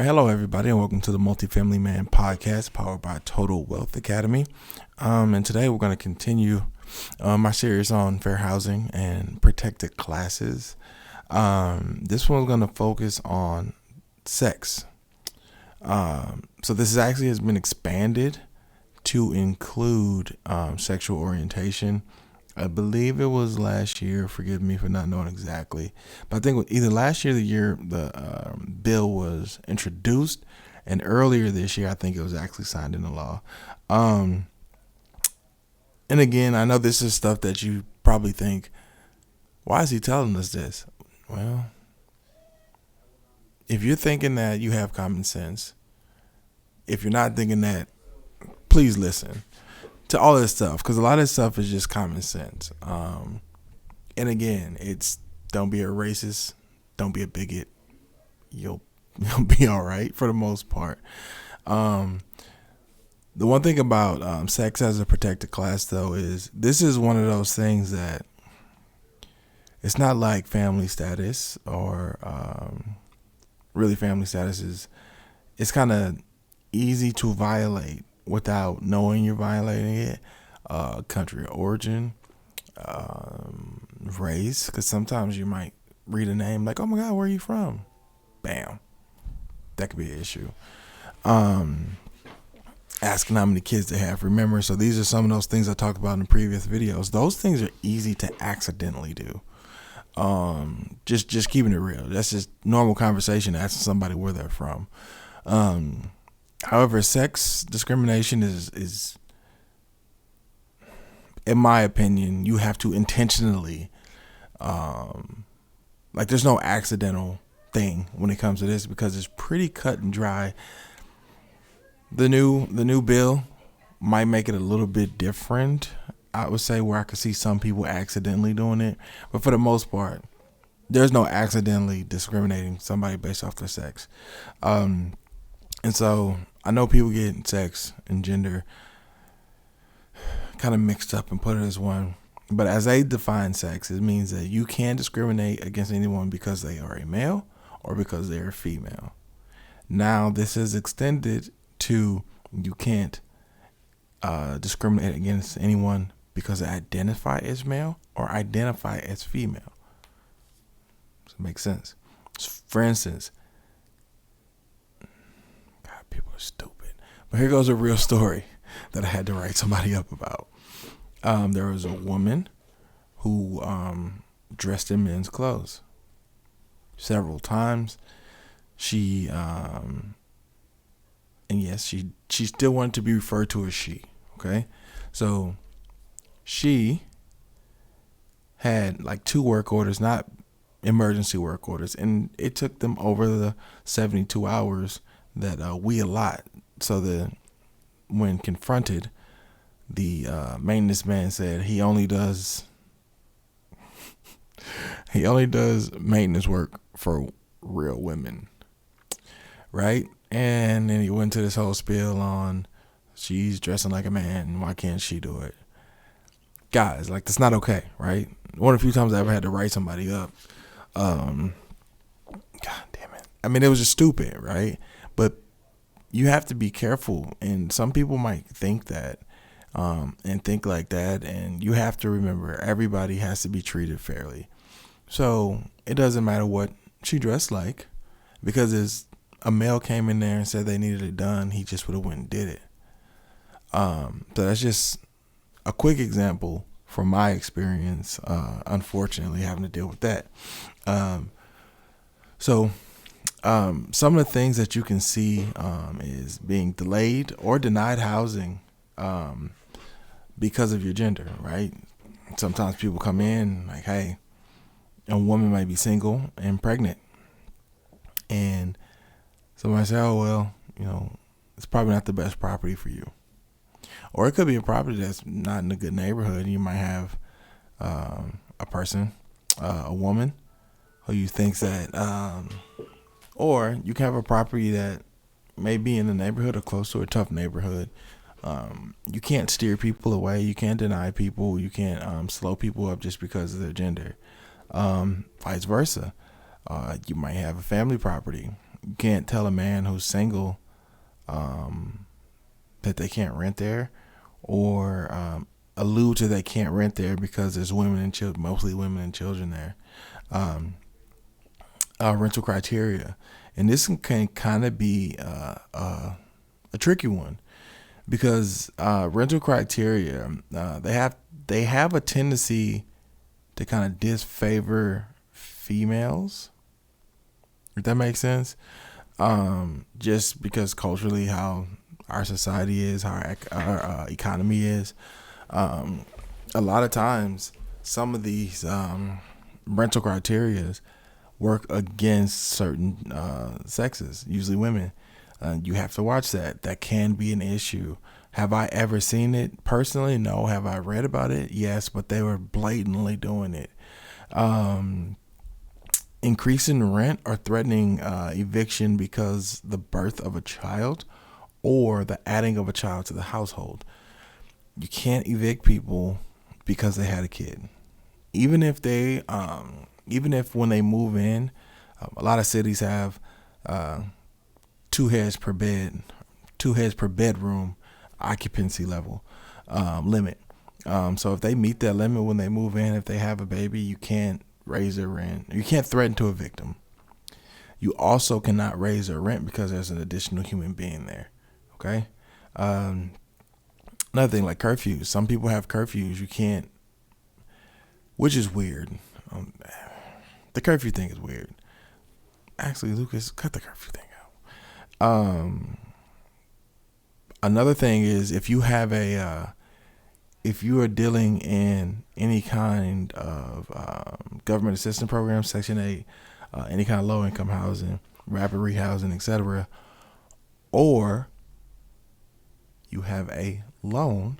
right, hello everybody, and welcome to the Multifamily Man Podcast, powered by Total Wealth Academy. And today we're going to continue my series on fair housing and protected classes. This one's going to focus on sex. So this actually has been expanded to include sexual orientation. I believe it was last year. Forgive me for not knowing exactly, but I think either last year or the year the bill was introduced, and earlier this year I think it was actually signed into law. And again, I know this is stuff that you probably think, why is he telling us this? Well, if you're thinking that you have common sense, if you're not thinking that, please listen to all this stuff, because a lot of this stuff is just common sense. And again, it's don't be a racist, don't be a bigot. You'll be all right for the most part. The one thing about sex as a protected class, though, is this is one of those things that it's not like family status or really family status is. It's kind of easy to violate without knowing you're violating it. Country of origin, race, because sometimes you might read a name like, oh my God, where are you from? Bam. That could be an issue. Asking how many kids they have. Remember, so these are some of those things I talked about in previous videos. Those things are easy to accidentally do. Just keeping it real. That's just normal conversation, asking somebody where they're from. However, sex discrimination is, in my opinion, you have to intentionally, there's no accidental thing when it comes to this, because it's pretty cut and dry. The new bill might make it a little bit different, I would say, where I could see some people accidentally doing it, but for the most part, there's no accidentally discriminating somebody based off their sex. And so I know people get sex and gender kind of mixed up and put it as one. But as they define sex, it means that you can't discriminate against anyone because they are a male or because they are female. Now, this is extended to you can't discriminate against anyone because they identify as male or identify as female. Does it make sense? For instance, people are stupid. But here goes a real story that I had to write somebody up about. There was a woman who dressed in men's clothes several times. She, and yes, she still wanted to be referred to as she. Okay, so she had like 2 work orders, not emergency work orders, and it took them over the 72 hours that we allot. So when confronted, the maintenance man said he only does maintenance work for real women, right? And then he went to this whole spiel on she's dressing like a man, why can't she do it? Guys, like, that's not okay, right? One of the few times I ever had to write somebody up. God damn it. I mean, it was just stupid, right? But you have to be careful, and some people might think that and think like that, and you have to remember everybody has to be treated fairly. So it doesn't matter what she dressed like, because as a male came in there and said they needed it done, he just would have went and did it. So that's just a quick example from my experience, unfortunately having to deal with that. So some of the things that you can see is being delayed or denied housing because of your gender, right? Sometimes people come in like, hey, a woman might be single and pregnant, and somebody say, oh, well, it's probably not the best property for you. Or it could be a property that's not in a good neighborhood. You might have a person, a woman, who you thinks that, or you can have a property that may be in a neighborhood or close to a tough neighborhood. You can't steer people away. You can't deny people. You can't slow people up just because of their gender. Vice versa. You might have a family property You can't tell a man who's single that they can't rent there, or allude to they can't rent there because there's women and children, mostly women and children there. Rental criteria, and this can kind of be a tricky one, because rental criteria, they have a tendency to kind of disfavor females, if that makes sense. Just because culturally how our society is, how our economy is, a lot of times some of these rental criterias work against certain sexes, usually women. You have to watch that. That can be an issue. Have I ever seen it personally? No. Have I read about it? Yes, but they were blatantly doing it. Increasing rent or threatening eviction because the birth of a child or the adding of a child to the household. You can't evict people because they had a kid. Even if when they move in, a lot of cities have 2 heads per bedroom occupancy level limit. So if they meet that limit when they move in, if they have a baby, you can't raise their rent. You can't threaten to evict them. You also cannot raise their rent because there's an additional human being there. Okay. Another thing, like curfews. Some people have curfews. You can't, which is weird. The curfew thing is weird. Actually, Lucas, cut the curfew thing out. Another thing is if you have if you are dealing in any kind of government assistance program, Section 8, any kind of low income housing, rapid rehousing, etc., or you have a loan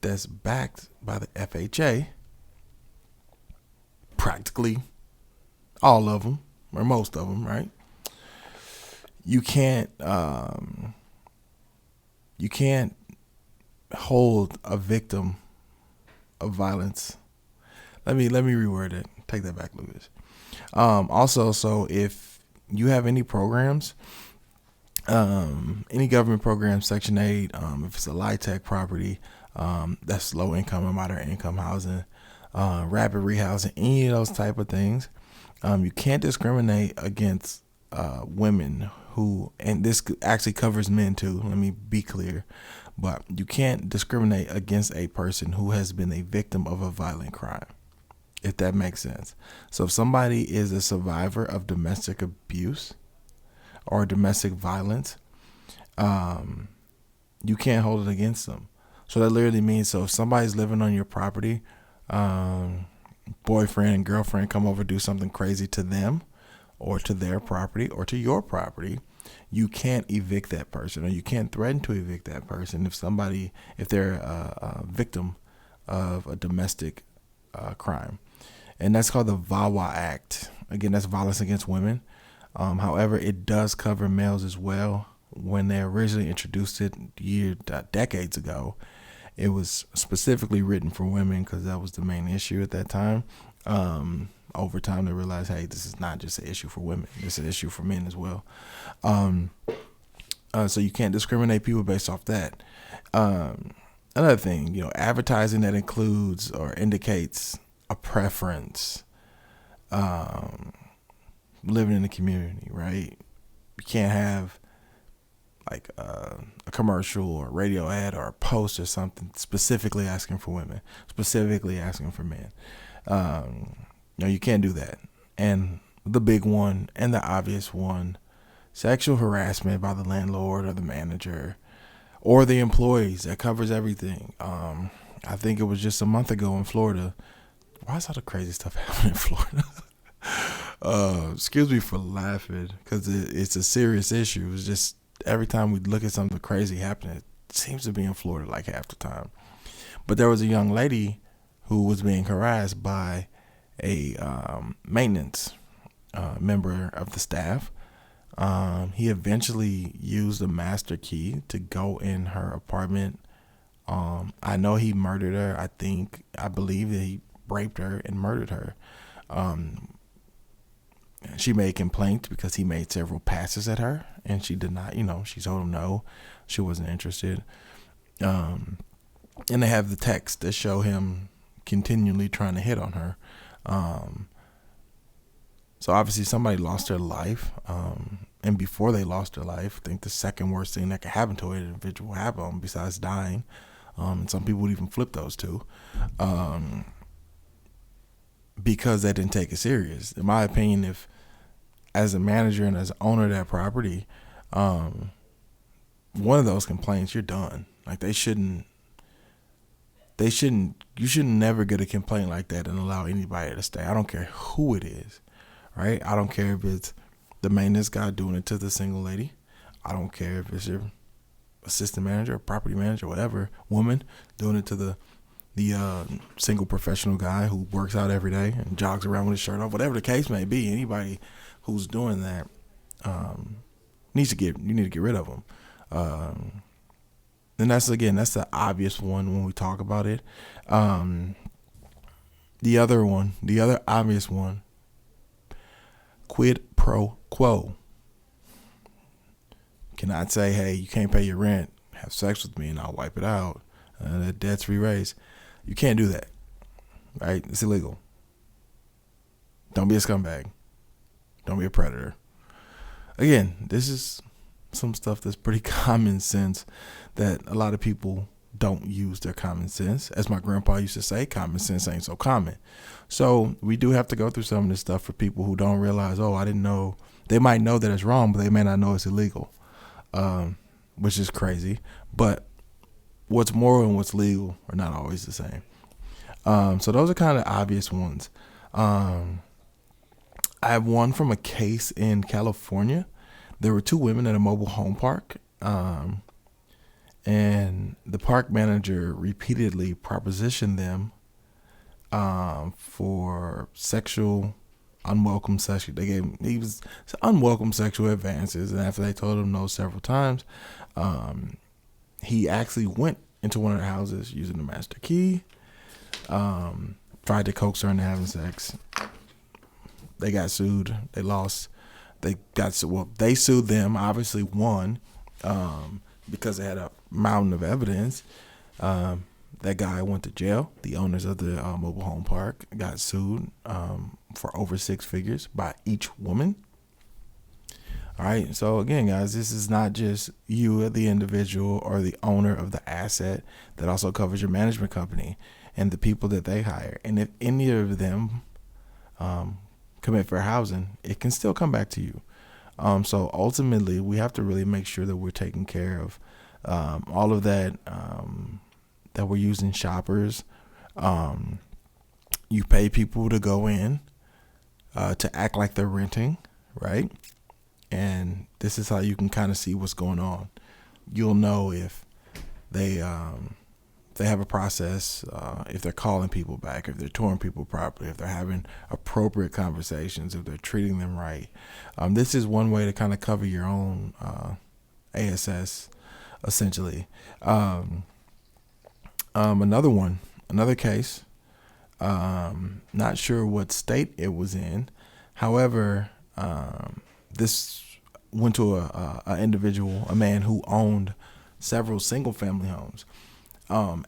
that's backed by the FHA, practically all of them or most of them, right? You can't hold a victim of violence. Let me reword it. Take that back, Lucas. Also, so if you have any programs, any government program, Section 8, if it's a LIHTC property, that's low income or moderate income housing, rapid rehousing, any of those type of things, you can't discriminate against women who, and this actually covers men too, let me be clear, but you can't discriminate against a person who has been a victim of a violent crime, if that makes sense. So if somebody is a survivor of domestic abuse or domestic violence, you can't hold it against them. So that literally means, so if somebody's living on your property, boyfriend and girlfriend come over, do something crazy to them or to their property or to your property, you can't evict that person, or you can't threaten to evict that person if they're a victim of a domestic crime. And that's called the VAWA Act. Again, that's violence against women. However, it does cover males as well. When they originally introduced it decades ago, it was specifically written for women because that was the main issue at that time. Over time, they realized, hey, this is not just an issue for women. It's an issue for men as well. So you can't discriminate people based off that. Another thing, advertising that includes or indicates a preference, living in the community, right? You can't have like a commercial or radio ad or a post or something specifically asking for women, specifically asking for men. You can't do that. And the big one and the obvious one, sexual harassment by the landlord or the manager or the employees. That covers everything. I think it was just a month ago in Florida. Why is all the crazy stuff happening in Florida? Excuse me for laughing, because it's a serious issue. It's just every time we look at something crazy happening, it seems to be in Florida like half the time. But there was a young lady who was being harassed by a maintenance member of the staff. He eventually used a master key to go in her apartment. I know he murdered her. I believe that he raped her and murdered her. She made complaints because he made several passes at her, and she did not. She told him no, she wasn't interested. And they have the text that show him continually trying to hit on her. So obviously somebody lost their life. And before they lost their life, I think the second worst thing that could happen to an individual happened besides dying. And some people would even flip those two. Because they didn't take it serious. In my opinion, if as a manager and as an owner of that property, one of those complaints, you're done. Like you shouldn't never get a complaint like that and allow anybody to stay. I don't care who it is, right? I don't care if it's the maintenance guy doing it to the single lady. I don't care if it's your assistant manager, property manager, whatever, woman doing it to the single professional guy who works out every day and jogs around with his shirt off, whatever the case may be. Anybody who's doing that you need to get rid of them. And that's the obvious one when we talk about it. The other obvious one, quid pro quo. Cannot say, hey, you can't pay your rent, have sex with me and I'll wipe it out. That debt's erased. You can't do that, right? It's illegal. Don't be a scumbag. Don't be a predator. Again, this is some stuff that's pretty common sense that a lot of people don't use their common sense. As my grandpa used to say, common sense ain't so common. So we do have to go through some of this stuff for people who don't realize, I didn't know. They might know that it's wrong, but they may not know it's illegal, which is crazy. But what's moral and what's legal are not always the same. So those are kind of obvious ones. I have one from a case in California. There were two women at a mobile home park, and the park manager repeatedly propositioned them for unwelcome sexual. He was unwelcome sexual advances, and after they told him no several times, he actually went into one of their houses using the master key, tried to coax her into having sex. They got sued. They lost. They sued them, obviously won, because they had a mountain of evidence. That guy went to jail. The owners of the mobile home park got sued for over 6 figures by each woman. All right. So again, guys, this is not just you, the individual or the owner of the asset. That also covers your management company and the people that they hire. And if any of them commit fair housing, it can still come back to you. So ultimately, we have to really make sure that we're taking care of all of that, that we're using shoppers. You pay people to go in to act like they're renting, right? And this is how you can kind of see what's going on. You'll know if they have a process, if they're calling people back, if they're touring people properly, if they're having appropriate conversations, if they're treating them right. This is one way to kind of cover your own ASS, essentially. Another case, not sure what state it was in. However, this went to a individual, a man who owned several single family homes.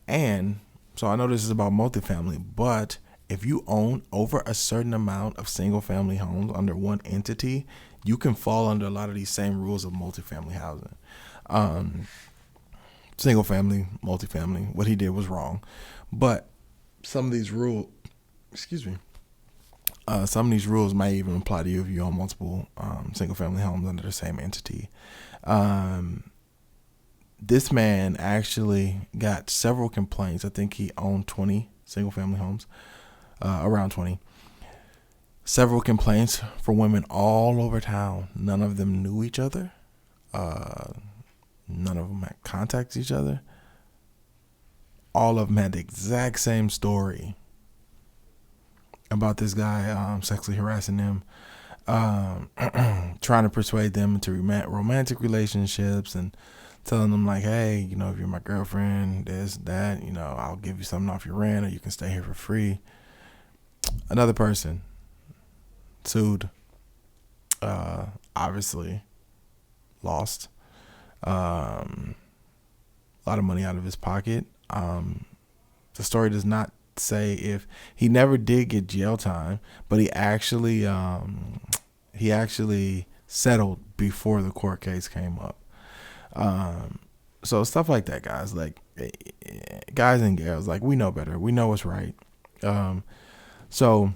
And so I know this is about multifamily, but if you own over a certain amount of single family homes under one entity, you can fall under a lot of these same rules of multifamily housing. Single family, multifamily, what he did was wrong. But some of these rules, some of these rules may even apply to you if you own multiple single family homes under the same entity. This man actually got several complaints. I think he owned 20 single family homes, around 20. Several complaints from women all over town. None of them knew each other. None of them had contacts each other. All of them had the exact same story about this guy sexually harassing them, trying to persuade them into romantic relationships and telling them like, hey, if you're my girlfriend, this, that, I'll give you something off your rent or you can stay here for free. Another person sued obviously lost a lot of money out of his pocket. The story does not say if he never did get jail time, but he actually settled before the court case came up. So stuff like that, guys. Like, guys and girls, like, we know better. We know what's right. So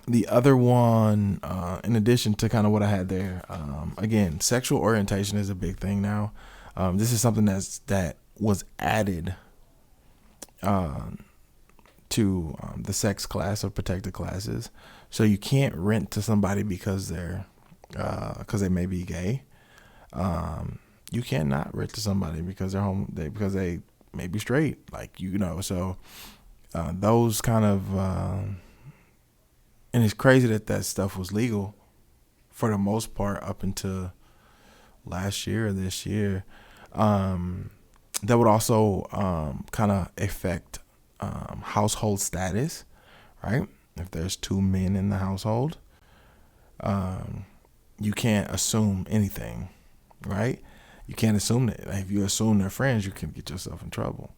the other one, in addition to kind of what I had there, again, sexual orientation is a big thing now. This is something that was added to the sex class of protected classes. So you can't rent to somebody because they may be gay. You cannot rent to somebody because because they may be straight, like, so those kind of and it's crazy that stuff was legal for the most part up until last year or this year. That would also kind of affect household status, right? If there's two men in the household, you can't assume anything, right? You can't assume that. If you assume they're friends, you can get yourself in trouble,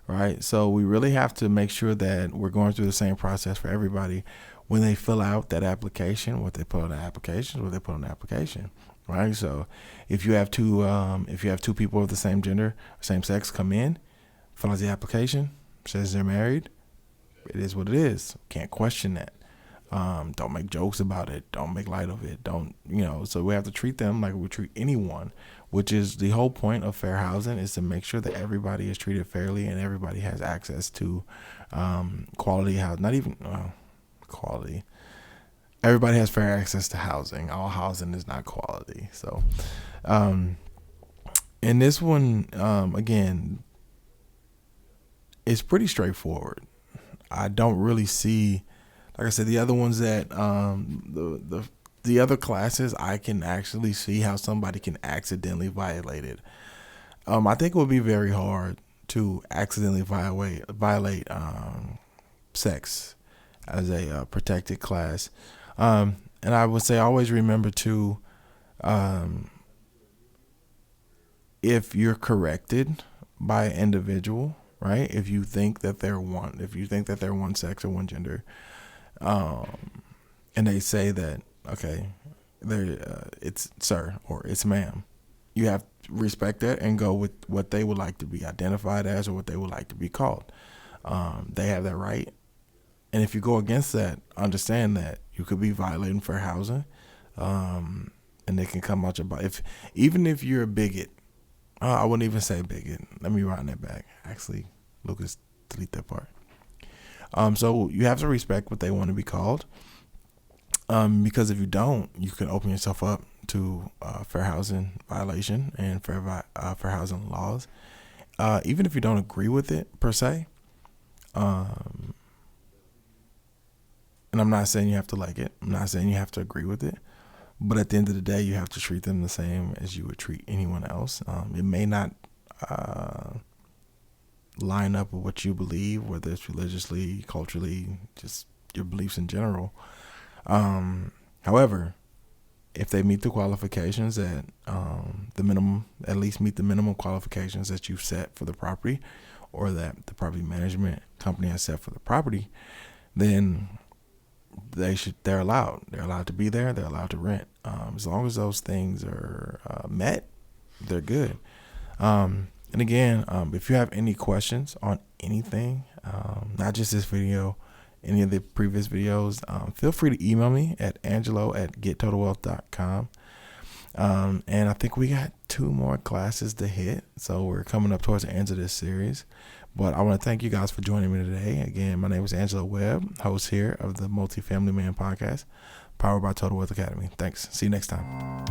right? So we really have to make sure that we're going through the same process for everybody when they fill out that application. What they put on the application is what they put on the application, right? So if you have two people of the same gender, same sex come in, fill out the application, says they're married, it is what it is. Can't question that. Don't make jokes about it. Don't make light of it. So we have to treat them like we treat anyone, which is the whole point of fair housing, is to make sure that everybody is treated fairly and everybody has access to quality housing. Not even quality. Everybody has fair access to housing. All housing is not quality. So in this one, again, it's pretty straightforward. I don't really see, like I said, the other ones that the other classes, I can actually see how somebody can accidentally violate it. I think it would be very hard to accidentally violate sex as a protected class. And I would say always remember to, if you're corrected by an individual, right? If you think that they're one sex or one gender, and they say that, okay, it's sir or it's ma'am, you have to respect that and go with what they would like to be identified as or what they would like to be called. They have that right. And if you go against that, understand that you could be violating fair housing, and they can come out your butt. Even if you're a bigot, I wouldn't even say bigot. Let me round that back. Actually, Lucas, delete that part. So you have to respect what they want to be called, because if you don't, you can open yourself up to fair housing violation and fair housing laws, even if you don't agree with it per se. And I'm not saying you have to like it. I'm not saying you have to agree with it. But at the end of the day, you have to treat them the same as you would treat anyone else. It may not line up with what you believe, whether it's religiously, culturally, just your beliefs in general. However, if they meet the qualifications at at least meet the minimum qualifications that you've set for the property, or that the property management company has set for the property, then they're allowed to be there. They're allowed to rent. As long as those things are met, they're good. And again, if you have any questions on anything, not just this video, any of the previous videos, feel free to email me at angelo@gettotalwealth.com. And I think we got 2 more classes to hit, so we're coming up towards the end of this series. But I want to thank you guys for joining me today. Again, my name is Angelo Webb, host here of the Multifamily Man Podcast, powered by Total Wealth Academy. Thanks. See you next time.